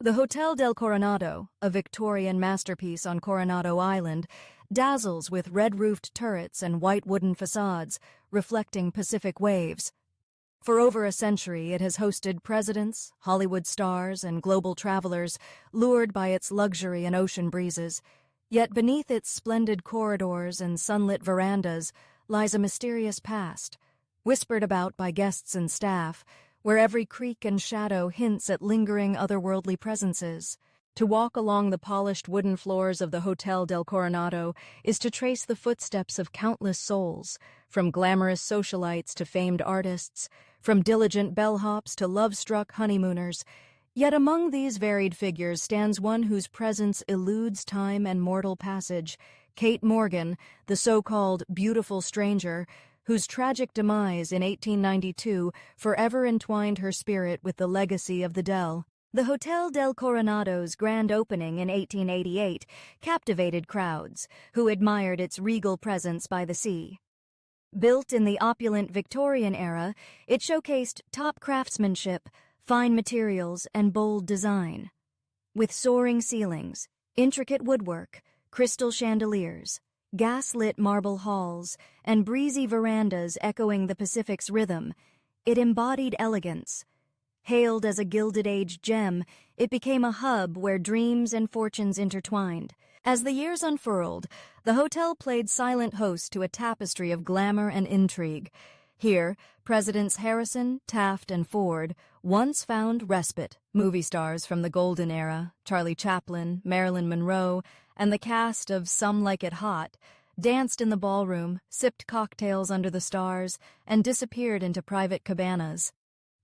The Hotel del Coronado, a Victorian masterpiece on Coronado Island, dazzles with red-roofed turrets and white wooden facades, reflecting Pacific waves. For over a century, it has hosted presidents, Hollywood stars, and global travelers, lured by its luxury and ocean breezes. Yet beneath its splendid corridors and sunlit verandas lies a mysterious past, whispered about by guests and staff, where every creak and shadow hints at lingering otherworldly presences. To walk along the polished wooden floors of the Hotel del Coronado is to trace the footsteps of countless souls, from glamorous socialites to famed artists, from diligent bellhops to love-struck honeymooners. Yet among these varied figures stands one whose presence eludes time and mortal passage, Kate Morgan, the so-called beautiful stranger, whose tragic demise in 1892 forever entwined her spirit with the legacy of the Del. The Hotel del Coronado's grand opening in 1888 captivated crowds who admired its regal presence by the sea. Built in the opulent Victorian era, it showcased top craftsmanship, fine materials, and bold design. With soaring ceilings, intricate woodwork, crystal chandeliers, gas-lit marble halls, and breezy verandas echoing the Pacific's rhythm, it embodied elegance. Hailed as a Gilded Age gem, it became a hub where dreams and fortunes intertwined. As the years unfurled, the hotel played silent host to a tapestry of glamour and intrigue. Here, Presidents Harrison, Taft, and Ford once found respite. Movie stars from the Golden Era, Charlie Chaplin, Marilyn Monroe, and the cast of Some Like It Hot, danced in the ballroom, sipped cocktails under the stars, and disappeared into private cabanas.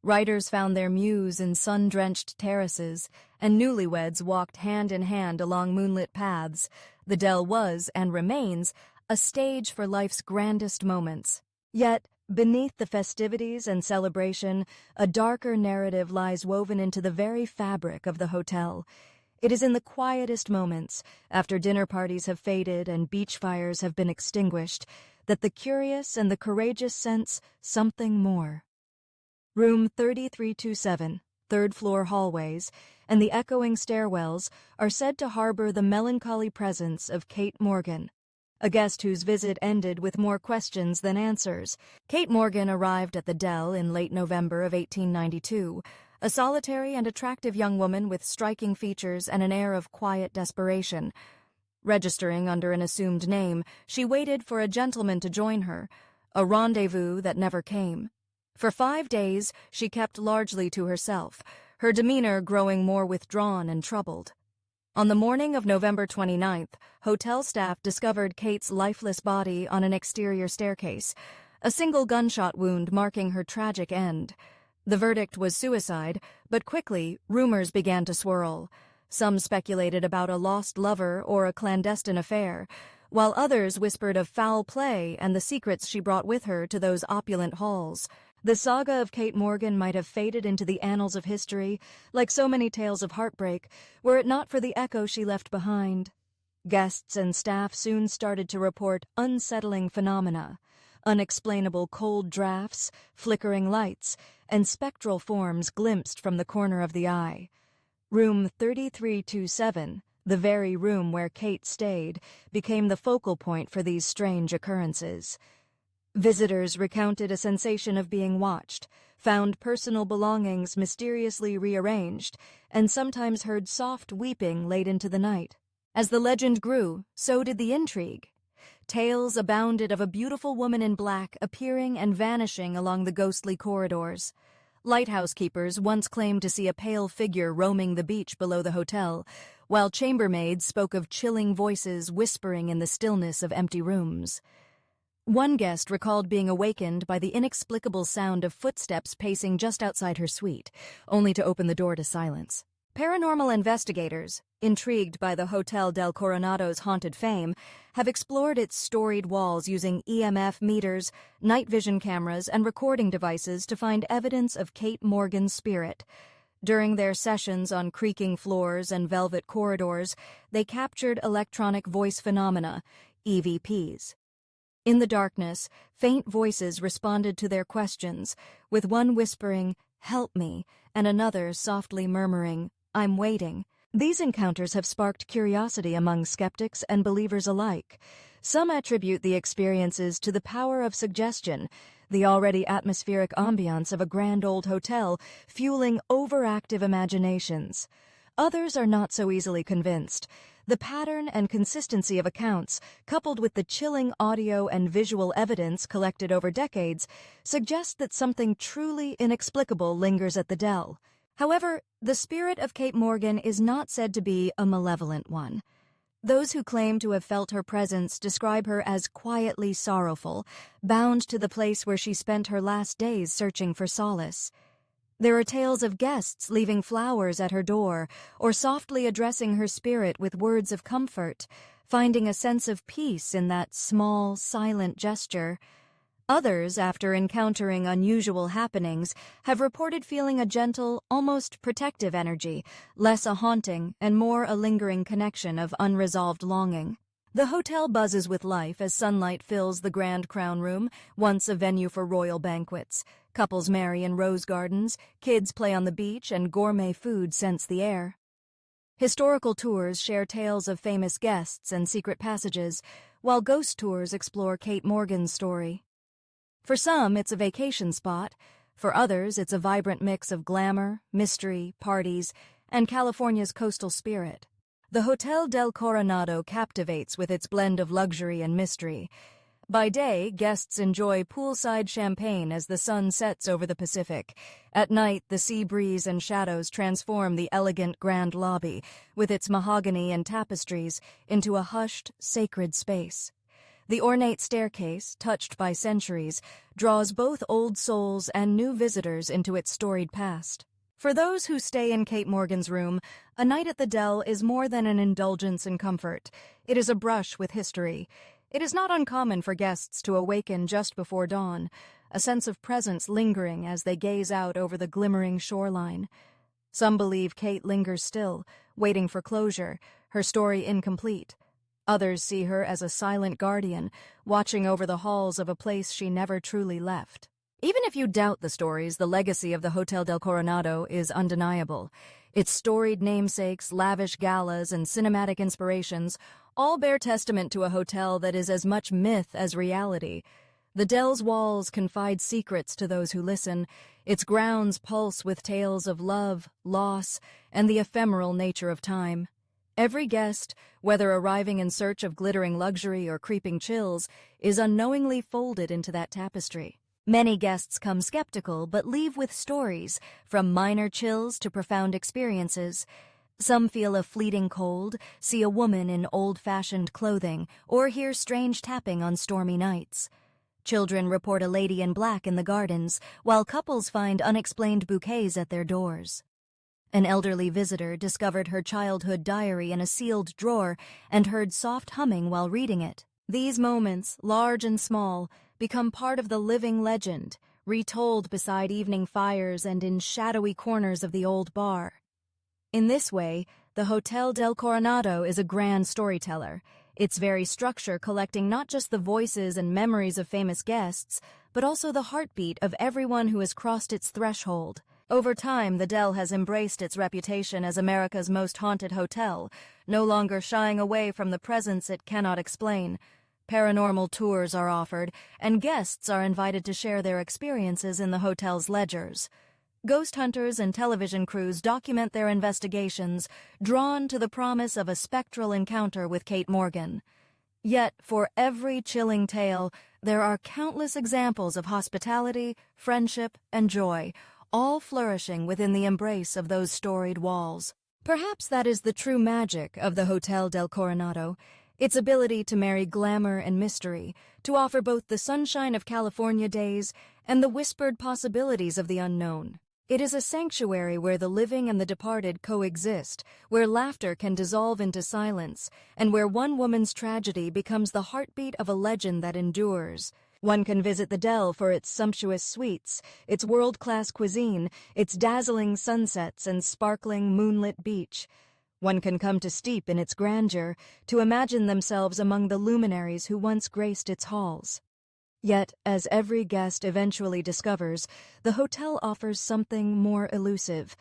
Writers found their muse in sun-drenched terraces, and newlyweds walked hand in hand along moonlit paths. The Del was, and remains, a stage for life's grandest moments. Yet, beneath the festivities and celebration, a darker narrative lies woven into the very fabric of the hotel. It is in the quietest moments, after dinner parties have faded and beach fires have been extinguished, that the curious and the courageous sense something more. Room 3327, third-floor hallways, and the echoing stairwells are said to harbor the melancholy presence of Kate Morgan, a guest whose visit ended with more questions than answers. Kate Morgan arrived at the Del in late November of 1892, a solitary and attractive young woman with striking features and an air of quiet desperation. Registering under an assumed name, she waited for a gentleman to join her, a rendezvous that never came. For 5 days, she kept largely to herself, her demeanor growing more withdrawn and troubled. On the morning of November 29th, hotel staff discovered Kate's lifeless body on an exterior staircase, a single gunshot wound marking her tragic end. The verdict was suicide, but quickly, rumors began to swirl. Some speculated about a lost lover or a clandestine affair, while others whispered of foul play and the secrets she brought with her to those opulent halls. The saga of Kate Morgan might have faded into the annals of history, like so many tales of heartbreak, were it not for the echo she left behind. Guests and staff soon started to report unsettling phenomena, unexplainable cold drafts, flickering lights, and spectral forms glimpsed from the corner of the eye. Room 3327, the very room where Kate stayed, became the focal point for these strange occurrences. Visitors recounted a sensation of being watched, found personal belongings mysteriously rearranged, and sometimes heard soft weeping late into the night. As the legend grew, so did the intrigue. Tales abounded of a beautiful woman in black appearing and vanishing along the ghostly corridors. Lighthouse keepers once claimed to see a pale figure roaming the beach below the hotel, while chambermaids spoke of chilling voices whispering in the stillness of empty rooms. One guest recalled being awakened by the inexplicable sound of footsteps pacing just outside her suite, only to open the door to silence. Paranormal investigators, intrigued by the Hotel del Coronado's haunted fame, have explored its storied walls using EMF meters, night vision cameras, and recording devices to find evidence of Kate Morgan's spirit. During their sessions on creaking floors and velvet corridors, they captured electronic voice phenomena, EVPs. In the darkness, faint voices responded to their questions, with one whispering, "Help me," and another softly murmuring, I'm waiting. These encounters have sparked curiosity among skeptics and believers alike. Some attribute the experiences to the power of suggestion, the already atmospheric ambiance of a grand old hotel fueling overactive imaginations. Others are not so easily convinced. The pattern and consistency of accounts, coupled with the chilling audio and visual evidence collected over decades, suggest that something truly inexplicable lingers at the Dell. However, the spirit of Kate Morgan is not said to be a malevolent one. Those who claim to have felt her presence describe her as quietly sorrowful, bound to the place where she spent her last days searching for solace. There are tales of guests leaving flowers at her door or softly addressing her spirit with words of comfort, finding a sense of peace in that small, silent gesture. Others, after encountering unusual happenings, have reported feeling a gentle, almost protective energy, less a haunting and more a lingering connection of unresolved longing. The hotel buzzes with life as sunlight fills the Grand Crown Room, once a venue for royal banquets. Couples marry in rose gardens, kids play on the beach, and gourmet food scents the air. Historical tours share tales of famous guests and secret passages, while ghost tours explore Kate Morgan's story. For some, it's a vacation spot. For others, it's a vibrant mix of glamour, mystery, parties, and California's coastal spirit. The Hotel del Coronado captivates with its blend of luxury and mystery. By day, guests enjoy poolside champagne as the sun sets over the Pacific. At night, the sea breeze and shadows transform the elegant grand lobby, with its mahogany and tapestries, into a hushed, sacred space. The ornate staircase, touched by centuries, draws both old souls and new visitors into its storied past. For those who stay in Kate Morgan's room, a night at the Dell is more than an indulgence in comfort. It is a brush with history. It is not uncommon for guests to awaken just before dawn, a sense of presence lingering as they gaze out over the glimmering shoreline. Some believe Kate lingers still, waiting for closure, her story incomplete. Others see her as a silent guardian, watching over the halls of a place she never truly left. Even if you doubt the stories, the legacy of the Hotel del Coronado is undeniable. Its storied namesakes, lavish galas, and cinematic inspirations all bear testament to a hotel that is as much myth as reality. The Dell's walls confide secrets to those who listen. Its grounds pulse with tales of love, loss, and the ephemeral nature of time. Every guest, whether arriving in search of glittering luxury or creeping chills, is unknowingly folded into that tapestry. Many guests come skeptical but leave with stories, from minor chills to profound experiences. Some feel a fleeting cold, see a woman in old-fashioned clothing, or hear strange tapping on stormy nights. Children report a lady in black in the gardens, while couples find unexplained bouquets at their doors. An elderly visitor discovered her childhood diary in a sealed drawer and heard soft humming while reading it. These moments, large and small, become part of the living legend, retold beside evening fires and in shadowy corners of the old bar. In this way, the Hotel del Coronado is a grand storyteller, its very structure collecting not just the voices and memories of famous guests, but also the heartbeat of everyone who has crossed its threshold. Over time, the Dell has embraced its reputation as America's most haunted hotel, no longer shying away from the presence it cannot explain. Paranormal tours are offered, and guests are invited to share their experiences in the hotel's ledgers. Ghost hunters and television crews document their investigations, drawn to the promise of a spectral encounter with Kate Morgan. Yet, for every chilling tale, there are countless examples of hospitality, friendship, and joy, all flourishing within the embrace of those storied walls. Perhaps that is the true magic of the Hotel del Coronado, its ability to marry glamour and mystery, to offer both the sunshine of California days and the whispered possibilities of the unknown. It is a sanctuary where the living and the departed coexist, where laughter can dissolve into silence, and where one woman's tragedy becomes the heartbeat of a legend that endures. One can visit the Dell for its sumptuous suites, its world-class cuisine, its dazzling sunsets and sparkling moonlit beach. One can come to steep in its grandeur, to imagine themselves among the luminaries who once graced its halls. Yet, as every guest eventually discovers, the hotel offers something more elusive.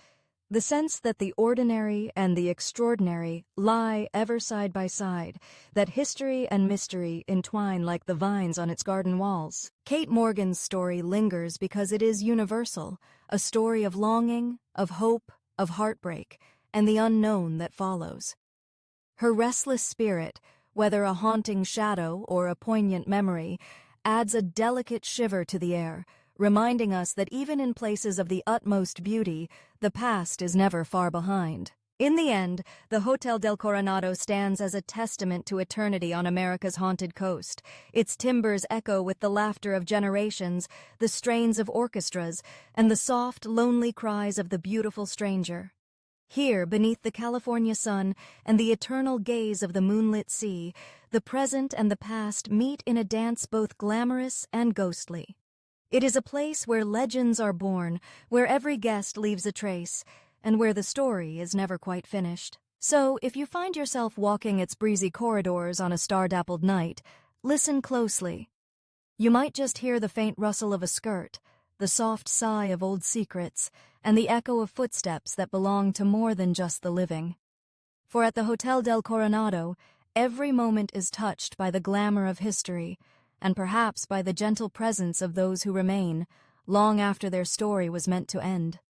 The sense that the ordinary and the extraordinary lie ever side by side, that history and mystery entwine like the vines on its garden walls. Kate Morgan's story lingers because it is universal, a story of longing, of hope, of heartbreak, and the unknown that follows. Her restless spirit, whether a haunting shadow or a poignant memory, adds a delicate shiver to the air, reminding us that even in places of the utmost beauty, the past is never far behind. In the end, the Hotel del Coronado stands as a testament to eternity on America's haunted coast. Its timbers echo with the laughter of generations, the strains of orchestras, and the soft, lonely cries of the beautiful stranger. Here, beneath the California sun and the eternal gaze of the moonlit sea, the present and the past meet in a dance both glamorous and ghostly. It is a place where legends are born, where every guest leaves a trace, and where the story is never quite finished. So, if you find yourself walking its breezy corridors on a star-dappled night, listen closely. You might just hear the faint rustle of a skirt, the soft sigh of old secrets, and the echo of footsteps that belong to more than just the living. For at the Hotel del Coronado, every moment is touched by the glamour of history, and perhaps by the gentle presence of those who remain, long after their story was meant to end.